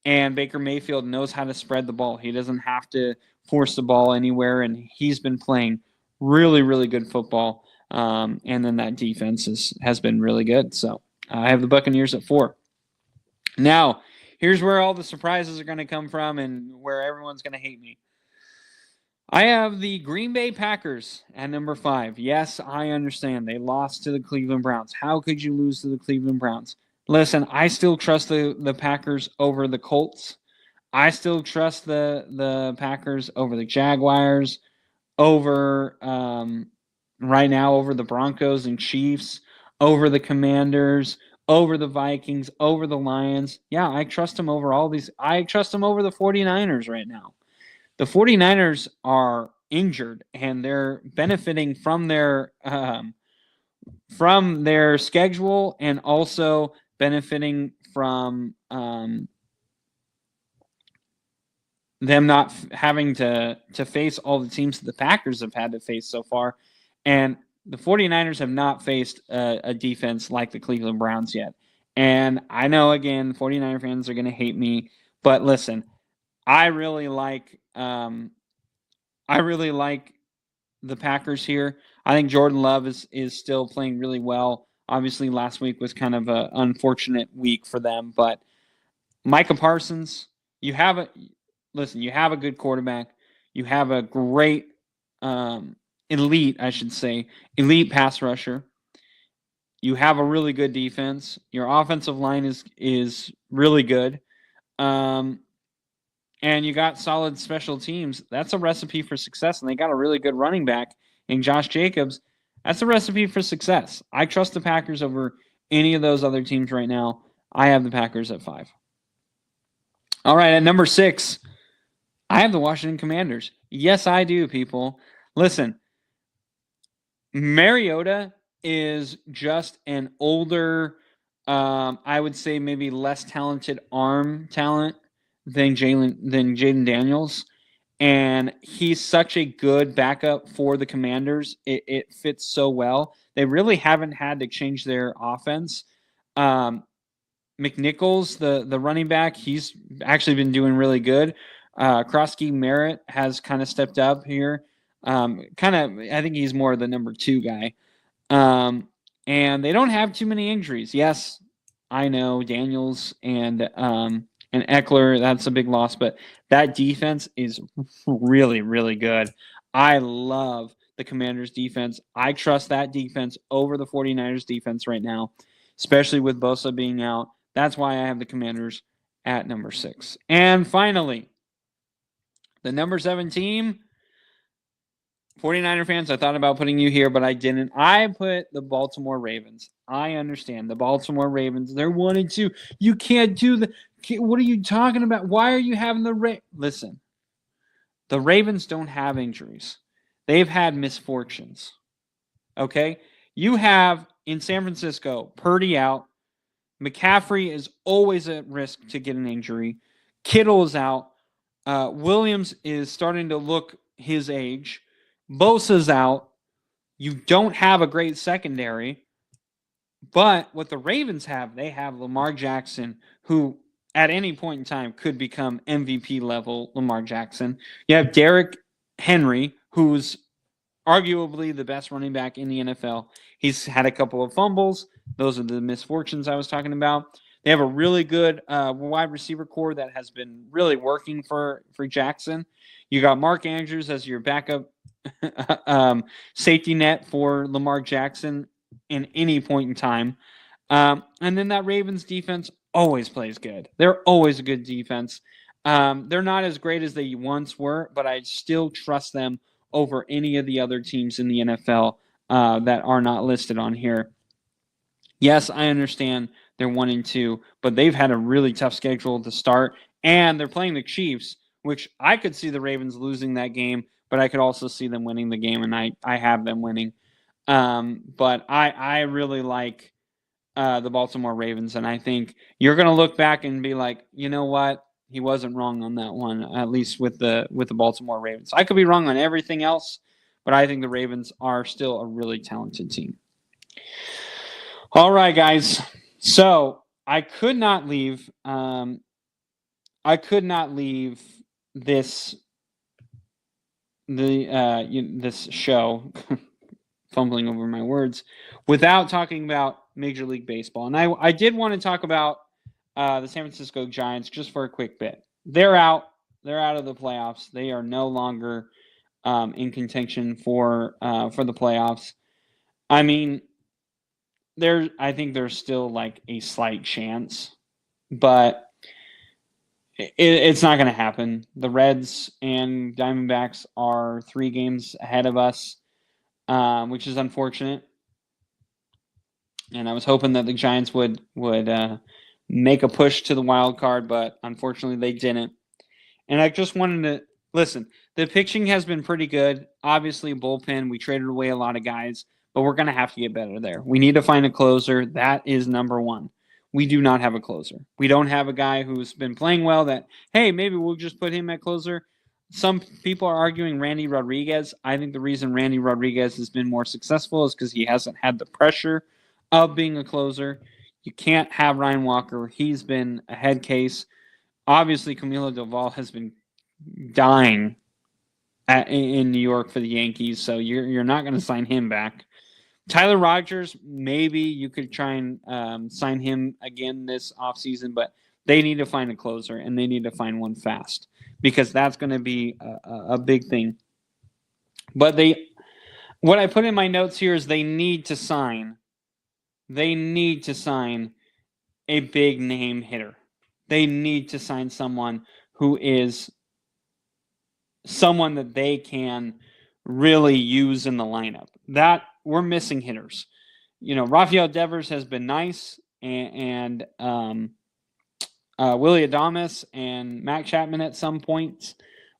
And Baker Mayfield knows how to spread the ball. He doesn't have to force the ball anywhere, and he's been playing really, really good football. And then that defense has been really good. So I have the Buccaneers at 4. Now, here's where all the surprises are going to come from and where everyone's going to hate me. I have the Green Bay Packers at number 5. Yes, I understand. They lost to the Cleveland Browns. How could you lose to the Cleveland Browns? Listen, I still trust the Packers over the Colts. I still trust the Packers over the Jaguars, over right now over the Broncos and Chiefs, over the Commanders, over the Vikings, over the Lions. Yeah, I trust them over all these. I trust them over the 49ers right now. The 49ers are injured, and they're benefiting from their schedule and also benefiting from them not having to face all the teams that the Packers have had to face so far. And the 49ers have not faced a defense like the Cleveland Browns yet. And I know, again, 49er fans are going to hate me, but listen, I really like the Packers here. I think Jordan Love is still playing really well. Obviously, last week was kind of an unfortunate week for them, but Micah Parsons, you have a good quarterback. You have a great elite pass rusher. You have a really good defense. Your offensive line is really good. And you got solid special teams. That's a recipe for success. And they got a really good running back in Josh Jacobs. That's a recipe for success. I trust the Packers over any of those other teams right now. I have the Packers at 5. All right, at number 6, I have the Washington Commanders. Yes, I do, people. Listen, Mariota is just an older, I would say maybe less talented arm talent than Jaden Daniels. And he's such a good backup for the Commanders. It fits so well. They really haven't had to change their offense. McNichols, the running back, he's actually been doing really good. Krosky Merritt has kind of stepped up here. I think he's more the number 2 guy. And they don't have too many injuries. Yes, I know Daniels and Eckler, that's a big loss, but that defense is really, really good. I love the Commanders' defense. I trust that defense over the 49ers' defense right now, especially with Bosa being out. That's why I have the Commanders at number 6. And finally, the number 7 team, 49er fans, I thought about putting you here, but I didn't. I put the Baltimore Ravens. I understand. The Baltimore Ravens, they're 1-2. You can't do the – what are you talking about? Why are you having the – listen, the Ravens don't have injuries. They've had misfortunes, okay? You have, in San Francisco, Purdy out. McCaffrey is always at risk to get an injury. Kittle is out. Williams is starting to look his age. Bosa's out. You don't have a great secondary. But what the Ravens have, they have Lamar Jackson, who at any point in time could become MVP level Lamar Jackson. You have Derrick Henry, who's arguably the best running back in the NFL. He's had a couple of fumbles. Those are the misfortunes I was talking about. They have a really good wide receiver core that has been really working for Jackson. You got Mark Andrews as your backup safety net for Lamar Jackson in any point in time. And then that Ravens defense always plays good. They're always a good defense. They're not as great as they once were, but I still trust them over any of the other teams in the NFL that are not listed on here. Yes, I understand they're 1-2, but they've had a really tough schedule to start, and they're playing the Chiefs, which I could see the Ravens losing that game, but I could also see them winning the game, and I have them winning. But I really like the Baltimore Ravens, and I think you're going to look back and be like, you know what, he wasn't wrong on that one, at least with the Baltimore Ravens. I could be wrong on everything else, but I think the Ravens are still a really talented team. All right, guys. So I could not leave. This this show, fumbling over my words, without talking about Major League Baseball. And I did want to talk about the San Francisco Giants just for a quick bit. They're out. They're out of the playoffs. They are no longer in contention for the playoffs. I mean, I think there's still like a slight chance, but it's not going to happen. The Reds and Diamondbacks are 3 games ahead of us, which is unfortunate. And I was hoping that the Giants would make a push to the wild card, but unfortunately they didn't. And I just wanted to listen. The pitching has been pretty good. Obviously, bullpen, we traded away a lot of guys, but we're going to have to get better there. We need to find a closer. That is number one. We do not have a closer. We don't have a guy who's been playing well that, hey, maybe we'll just put him at closer. Some people are arguing Randy Rodriguez. I think the reason Randy Rodriguez has been more successful is because he hasn't had the pressure of being a closer. You can't have Ryan Walker. He's been a head case. Obviously, Camilo Doval has been dying in New York for the Yankees, so you're not going to sign him back. Tyler Rogers, maybe you could try and sign him again this offseason, but they need to find a closer, and they need to find one fast because that's going to be a big thing. But what I put in my notes here is they need to sign a big name hitter. They need to sign someone who is someone that they can really use in the lineup. That we're missing hitters. You know, Rafael Devers has been nice, and Willie Adames and Matt Chapman at some points,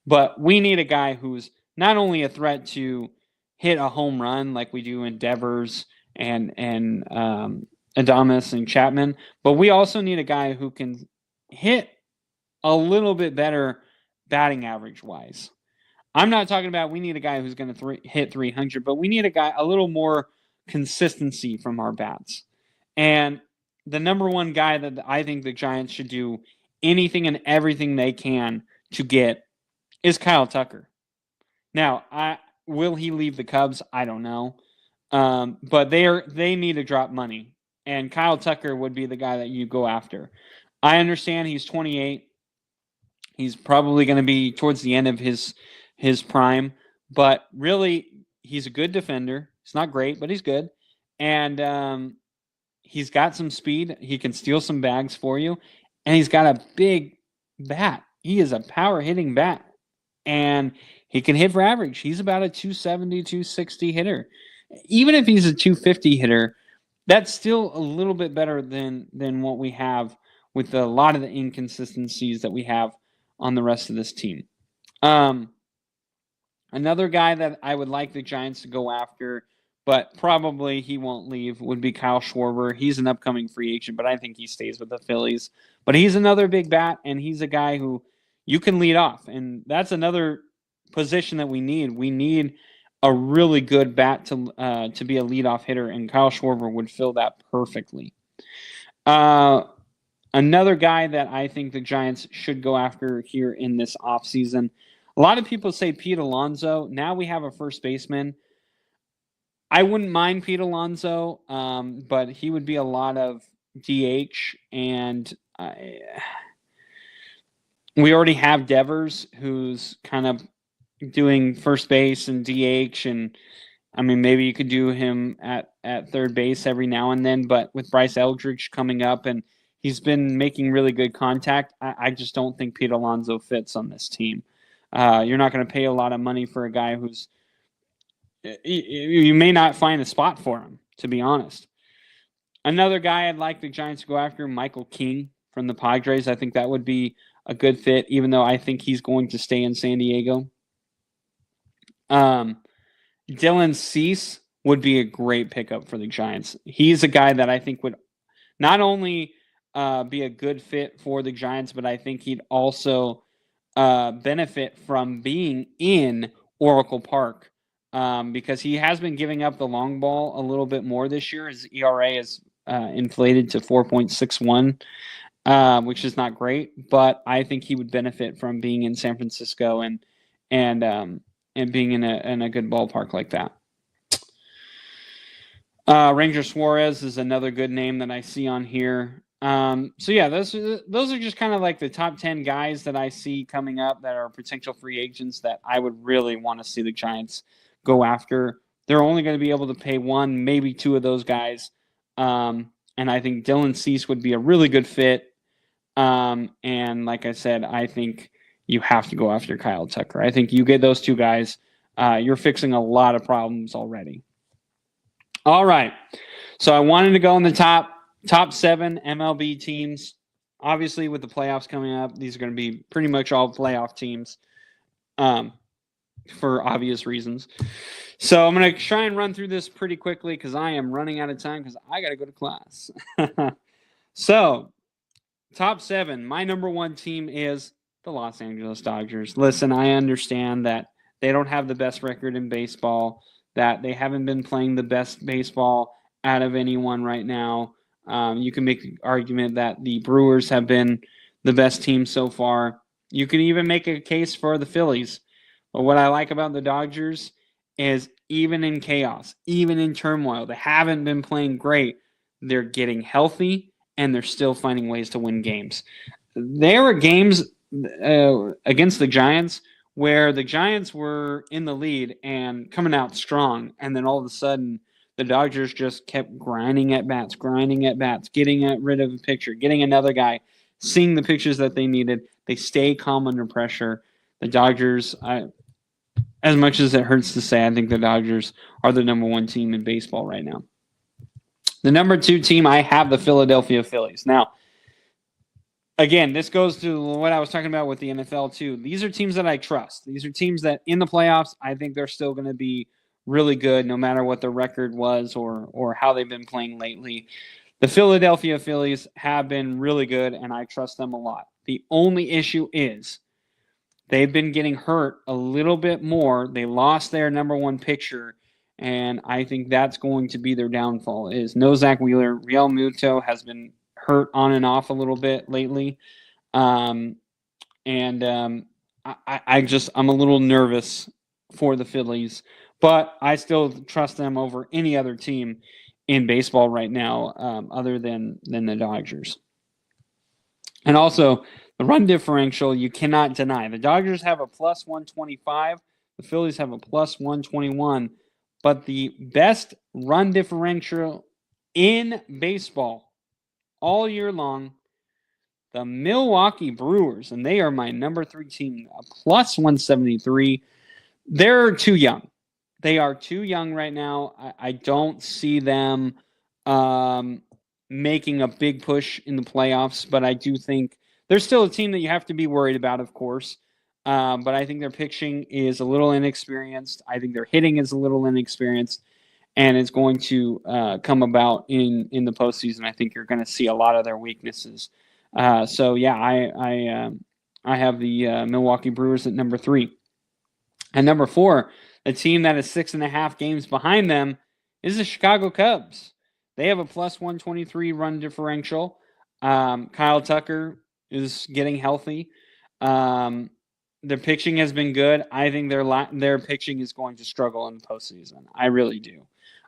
but we need a guy who's not only a threat to hit a home run like we do in Devers and Adames and Chapman, but we also need a guy who can hit a little bit better batting average wise. I'm not talking about we need a guy who's going to hit 300, but we need a little more consistency from our bats. And the number one guy that I think the Giants should do anything and everything they can to get is Kyle Tucker. Now, will he leave the Cubs? I don't know. But they need to drop money. And Kyle Tucker would be the guy that you go after. I understand he's 28. He's probably going to be towards the end of his prime, but really he's a good defender. He's not great, but he's good. And he's got some speed. He can steal some bags for you. And he's got a big bat. He is a power hitting bat. And he can hit for average. He's about a 270, 260 hitter. Even if he's a 250 hitter, that's still a little bit better than what we have with a lot of the inconsistencies that we have on the rest of this team. Another guy that I would like the Giants to go after, but probably he won't leave, would be Kyle Schwarber. He's an upcoming free agent, but I think he stays with the Phillies. But he's another big bat, and he's a guy who you can lead off. And that's another position that we need. We need a really good bat to be a leadoff hitter, and Kyle Schwarber would fill that perfectly. Another guy that I think the Giants should go after here in this offseason, a lot of people say Pete Alonso. Now we have a first baseman. I wouldn't mind Pete Alonso, but he would be a lot of DH, and we already have Devers, who's kind of doing first base and DH, and I mean, maybe you could do him at third base every now and then, but with Bryce Eldridge coming up, and he's been making really good contact, I just don't think Pete Alonso fits on this team. You're not going to pay a lot of money for a guy who's you may not find a spot for him, to be honest. Another guy I'd like the Giants to go after, Michael King from the Padres. I think that would be a good fit, even though I think he's going to stay in San Diego. Dylan Cease would be a great pickup for the Giants. He's a guy that I think would not only be a good fit for the Giants, but I think he'd also benefit from being in Oracle Park because he has been giving up the long ball a little bit more this year. His ERA is inflated to 4.61. Which is not great, but I think he would benefit from being in San Francisco and being in a good ballpark like that. Ranger Suarez is another good name that I see on here. So yeah, those are just kind of like the top 10 guys that I see coming up that are potential free agents that I would really want to see the Giants go after. They're only going to be able to pay one, maybe two of those guys. And I think Dylan Cease would be a really good fit. And like I said, I think you have to go after Kyle Tucker. I think you get those two guys, you're fixing a lot of problems already. All right. So I wanted to go in the top 7 MLB teams. Obviously, with the playoffs coming up, these are going to be pretty much all playoff teams for obvious reasons. So I'm going to try and run through this pretty quickly because I am running out of time because I got to go to class. So, top 7, my number 1 team is the Los Angeles Dodgers. Listen, I understand that they don't have the best record in baseball, that they haven't been playing the best baseball out of anyone right now. You can make the argument that the Brewers have been the best team so far. You can even make a case for the Phillies. But what I like about the Dodgers is even in chaos, even in turmoil, they haven't been playing great. They're getting healthy, and they're still finding ways to win games. There were games against the Giants where the Giants were in the lead and coming out strong, and then all of a sudden the Dodgers just kept grinding at bats, getting rid of a pitcher, getting another guy, seeing the pitches that they needed. They stay calm under pressure. The Dodgers, as much as it hurts to say, I think the Dodgers are the number 1 team in baseball right now. The number 2 team, I have the Philadelphia Phillies. Now, again, this goes to what I was talking about with the NFL too. These are teams that I trust. These are teams that in the playoffs, I think they're still going to be really good no matter what the record was or how they've been playing lately. The Philadelphia Phillies have been really good, and I trust them a lot. The only issue is they've been getting hurt a little bit more. They lost their number 1 pitcher, and I think that's going to be their downfall. Is no Zach Wheeler. Real Muto has been hurt on and off a little bit lately. I'm a little nervous for the Phillies, but I still trust them over any other team in baseball right now, other than the Dodgers. And also, the run differential, you cannot deny. The Dodgers have a plus 125. The Phillies have a plus 121. But the best run differential in baseball all year long, the Milwaukee Brewers, and they are my number 3 team, a plus 173. They're too young. They are too young right now. I don't see them making a big push in the playoffs, but I do think they're still a team that you have to be worried about, of course. But I think their pitching is a little inexperienced. I think their hitting is a little inexperienced, and it's going to come about in the postseason. I think you're going to see a lot of their weaknesses. So yeah, I have the Milwaukee Brewers at number 3. And number 4, the team that is 6.5 games behind them is the Chicago Cubs. They have a plus 123 run differential. Kyle Tucker is getting healthy. Their pitching has been good. I think their pitching is going to struggle in the postseason. I really do.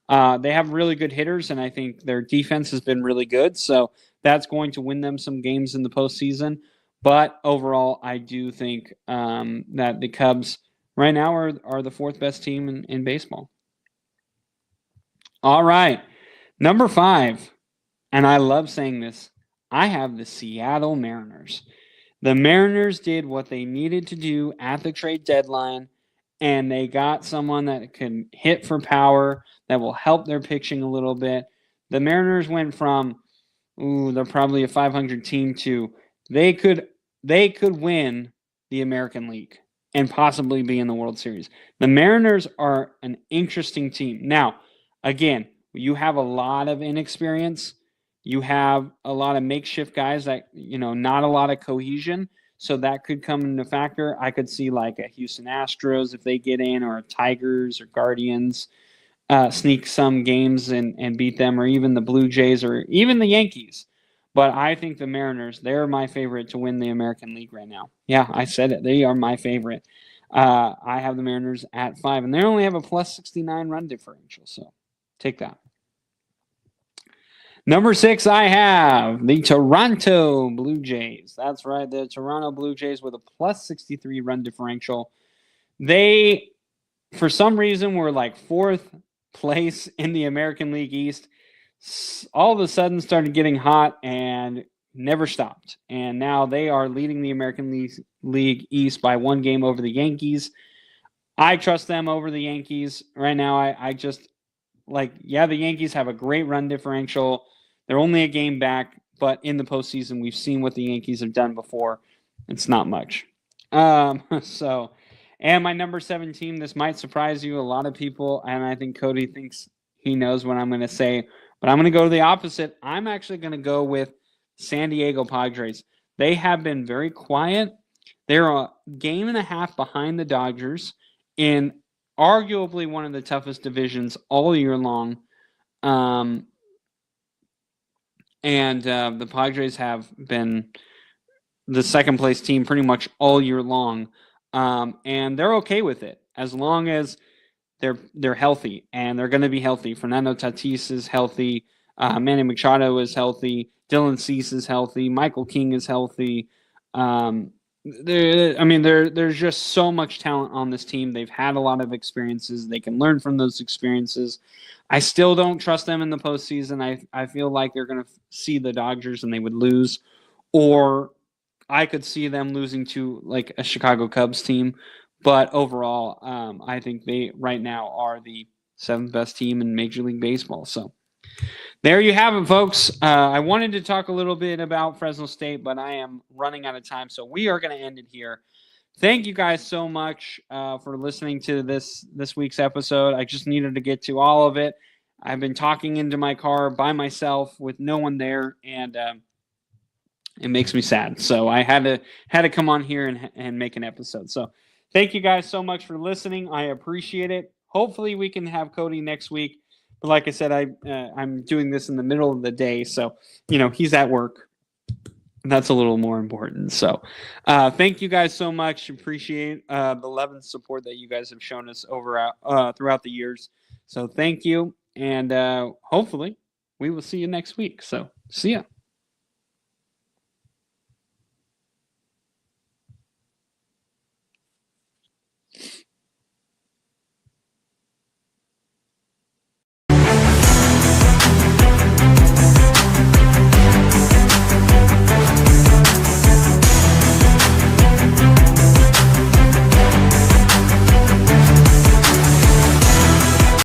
They have really good hitters, and I think their defense has been really good. So that's going to win them some games in the postseason. But overall, I do think that the Cubs right now are the 4th best team in baseball. All right. Number 5, and I love saying this, I have the Seattle Mariners. The Mariners did what they needed to do at the trade deadline, and they got someone that can hit for power, that will help their pitching a little bit. The Mariners went from, they're probably a 500 team to they could win the American League and possibly be in the World Series. The Mariners are an interesting team. Now, again, you have a lot of inexperience. You have a lot of makeshift guys that, not a lot of cohesion. So that could come into factor. I could see like a Houston Astros if they get in, or a Tigers or Guardians sneak some games and beat them, or even the Blue Jays, or even the Yankees. But I think the Mariners, they're my favorite to win the American League right now. Yeah, I said it. They are my favorite. I have the Mariners at 5, and they only have a plus 69 run differential. So take that. Number 6, I have the Toronto Blue Jays. That's right, the Toronto Blue Jays with a plus 63 run differential. They, for some reason, were like 4th place in the American League East. All of a sudden started getting hot and never stopped. And now they are leading the American League East by 1 game over the Yankees. I trust them over the Yankees. Right now, I just, the Yankees have a great run differential. They're only a game back, but in the postseason, we've seen what the Yankees have done before. It's not much. And my number 7 team, this might surprise you, a lot of people, and I think Cody thinks he knows what I'm going to say, but I'm going to go to the opposite. I'm actually going to go with San Diego Padres. They have been very quiet. They're a game and a half behind the Dodgers in arguably one of the toughest divisions all year long. The Padres have been the second place team pretty much all year long. And they're okay with it as long as they're healthy, and they're going to be healthy. Fernando Tatis is healthy. Manny Machado is healthy. Dylan Cease is healthy. Michael King is healthy. There's just so much talent on this team. They've had a lot of experiences. They can learn from those experiences. I still don't trust them in the postseason. I feel like they're going to see the Dodgers and they would lose, or I could see them losing to like a Chicago Cubs team. But overall, I think they right now are the 7th best team in Major League Baseball. So there you have it, folks. I wanted to talk a little bit about Fresno State, but I am running out of time. So we are going to end it here. Thank you guys so much for listening to this week's episode. I just needed to get to all of it. I've been talking into my car by myself with no one there, and it makes me sad. So I had to come on here and make an episode. So thank you guys so much for listening. I appreciate it. Hopefully we can have Cody next week. But like I said, I'm doing this in the middle of the day, so he's at work. That's a little more important. So thank you guys so much. Appreciate the love and support that you guys have shown us throughout the years. So thank you, and hopefully we will see you next week. So see ya.